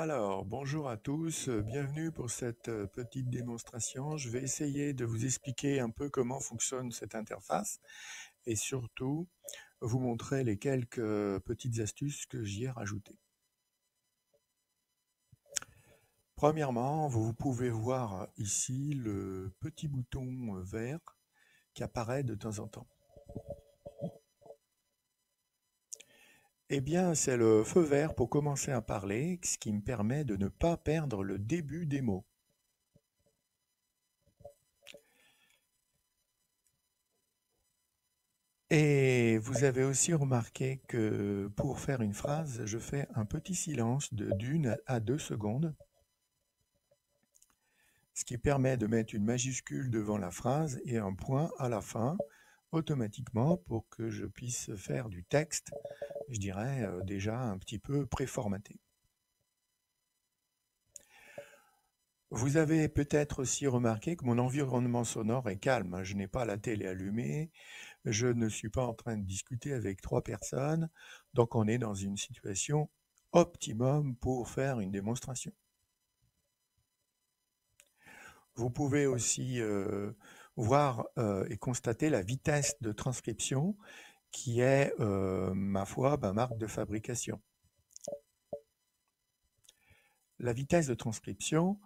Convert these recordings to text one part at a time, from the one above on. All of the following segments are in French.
Alors, bonjour à tous, bienvenue pour cette petite démonstration. Je vais essayer de vous expliquer un peu comment fonctionne cette interface et surtout vous montrer les quelques petites astuces que j'y ai rajoutées. Premièrement, vous pouvez voir ici le petit bouton vert qui apparaît de temps en temps. Eh bien, c'est le feu vert pour commencer à parler, ce qui me permet de ne pas perdre le début des mots. Et vous avez aussi remarqué que pour faire une phrase, je fais un petit silence de d'1 à 2 secondes, ce qui permet de mettre une majuscule devant la phrase et un point à la fin, automatiquement pour que je puisse faire du texte, je dirais déjà un petit peu préformaté. Vous avez peut-être aussi remarqué que mon environnement sonore est calme. Je n'ai pas la télé allumée, je ne suis pas en train de discuter avec 3 personnes, donc on est dans une situation optimum pour faire une démonstration. Vous pouvez aussi voir et constater la vitesse de transcription qui est, ma foi, ma marque de fabrication. La vitesse de transcription,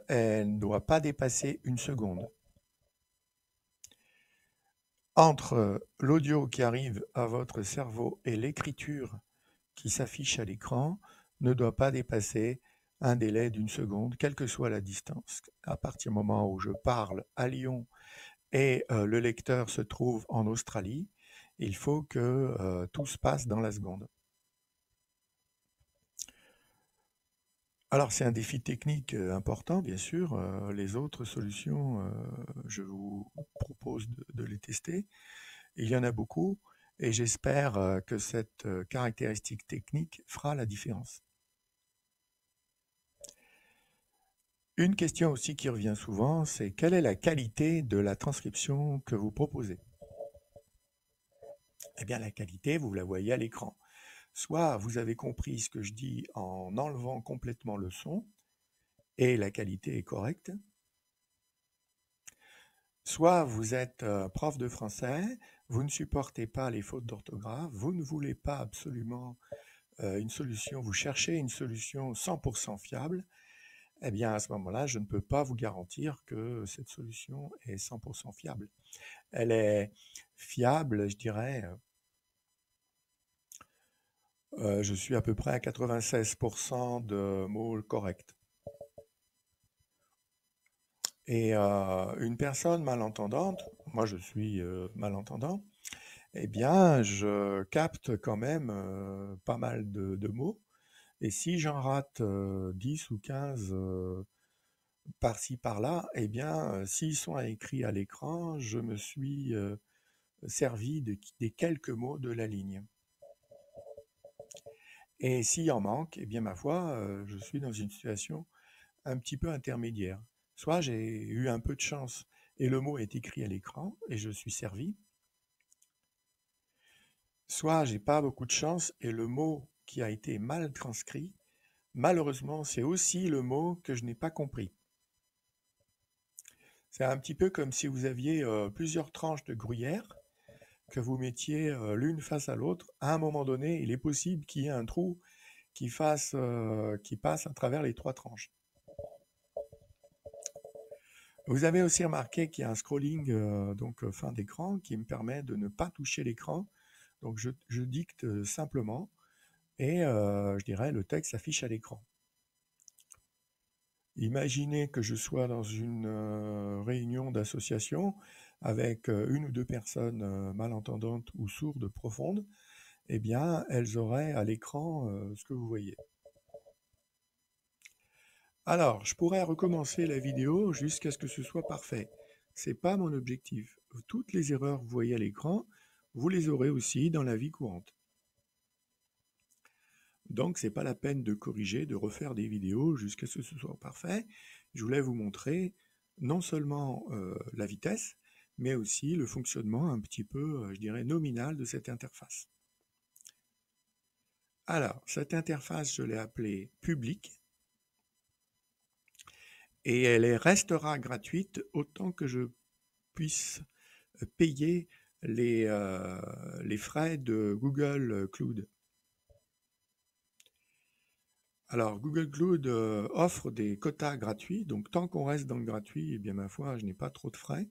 elle ne doit pas dépasser 1 seconde. Entre l'audio qui arrive à votre cerveau et l'écriture qui s'affiche à l'écran ne doit pas dépasser un délai d'1 seconde, quelle que soit la distance. À partir du moment où je parle à Lyon et le lecteur se trouve en Australie, il faut que tout se passe dans la seconde. Alors c'est un défi technique important, bien sûr. Les autres solutions, je vous propose de les tester. Il y en a beaucoup et j'espère que cette caractéristique technique fera la différence. Une question aussi qui revient souvent, c'est quelle est la qualité de la transcription que vous proposez? Eh bien, la qualité, vous la voyez à l'écran. Soit vous avez compris ce que je dis en enlevant complètement le son, et la qualité est correcte. Soit vous êtes prof de français, vous ne supportez pas les fautes d'orthographe, vous ne voulez pas absolument une solution, vous cherchez une solution 100% fiable, eh bien à ce moment-là, je ne peux pas vous garantir que cette solution est 100% fiable. Elle est fiable, je dirais, je suis à peu près à 96% de mots corrects. Et une personne malentendante, moi je suis malentendant, eh bien je capte quand même pas mal de mots. Et si j'en rate 10 ou 15 par-ci par-là, eh bien s'ils sont écrits à l'écran, je me suis servi des quelques mots de la ligne. Et s'il en manque, eh bien ma foi, je suis dans une situation un petit peu intermédiaire. Soit j'ai eu un peu de chance et le mot est écrit à l'écran et je suis servi, soit j'ai pas beaucoup de chance et le mot qui a été mal transcrit, malheureusement, c'est aussi le mot que je n'ai pas compris. C'est un petit peu comme si vous aviez plusieurs tranches de gruyère que vous mettiez l'une face à l'autre. À un moment donné, il est possible qu'il y ait un trou qui passe à travers les 3 tranches. Vous avez aussi remarqué qu'il y a un scrolling donc fin d'écran qui me permet de ne pas toucher l'écran. Donc je dicte simplement et je dirais le texte s'affiche à l'écran. Imaginez que je sois dans une réunion d'association avec une ou deux personnes malentendantes ou sourdes profondes, eh bien elles auraient à l'écran ce que vous voyez. Alors, je pourrais recommencer la vidéo jusqu'à ce que ce soit parfait. C'est pas mon objectif. Toutes les erreurs que vous voyez à l'écran, vous les aurez aussi dans la vie courante. Donc, c'est pas la peine de corriger, de refaire des vidéos jusqu'à ce que ce soit parfait. Je voulais vous montrer non seulement la vitesse, mais aussi le fonctionnement un petit peu, je dirais, nominal de cette interface. Alors, cette interface, je l'ai appelée public et elle restera gratuite autant que je puisse payer les frais de Google Cloud. Alors, Google Cloud offre des quotas gratuits, donc tant qu'on reste dans le gratuit, eh bien, ma foi, je n'ai pas trop de frais.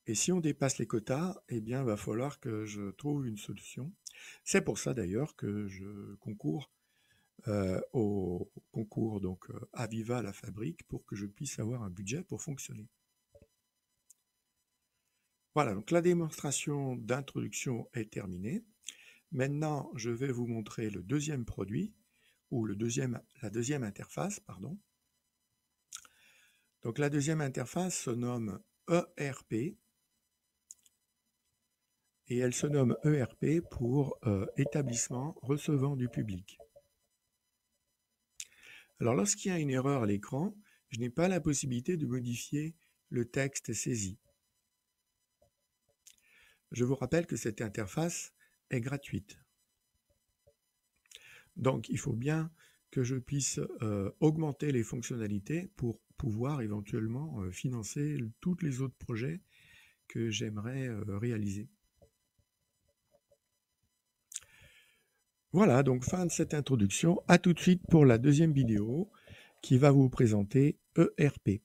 Et si on dépasse les quotas, eh bien, il va falloir que je trouve une solution. C'est pour ça d'ailleurs que je concours au concours donc Aviva la fabrique pour que je puisse avoir un budget pour fonctionner. Voilà, donc la démonstration d'introduction est terminée. Maintenant, je vais vous montrer le deuxième produit, ou la deuxième interface, pardon. Donc la deuxième interface se nomme ERP, et elle se nomme ERP pour établissement recevant du public. Alors lorsqu'il y a une erreur à l'écran, je n'ai pas la possibilité de modifier le texte saisi. Je vous rappelle que cette interface est gratuite. Donc il faut bien que je puisse augmenter les fonctionnalités pour pouvoir éventuellement financer tous les autres projets que j'aimerais réaliser. Voilà, donc fin de cette introduction. À tout de suite pour la deuxième vidéo qui va vous présenter ERP.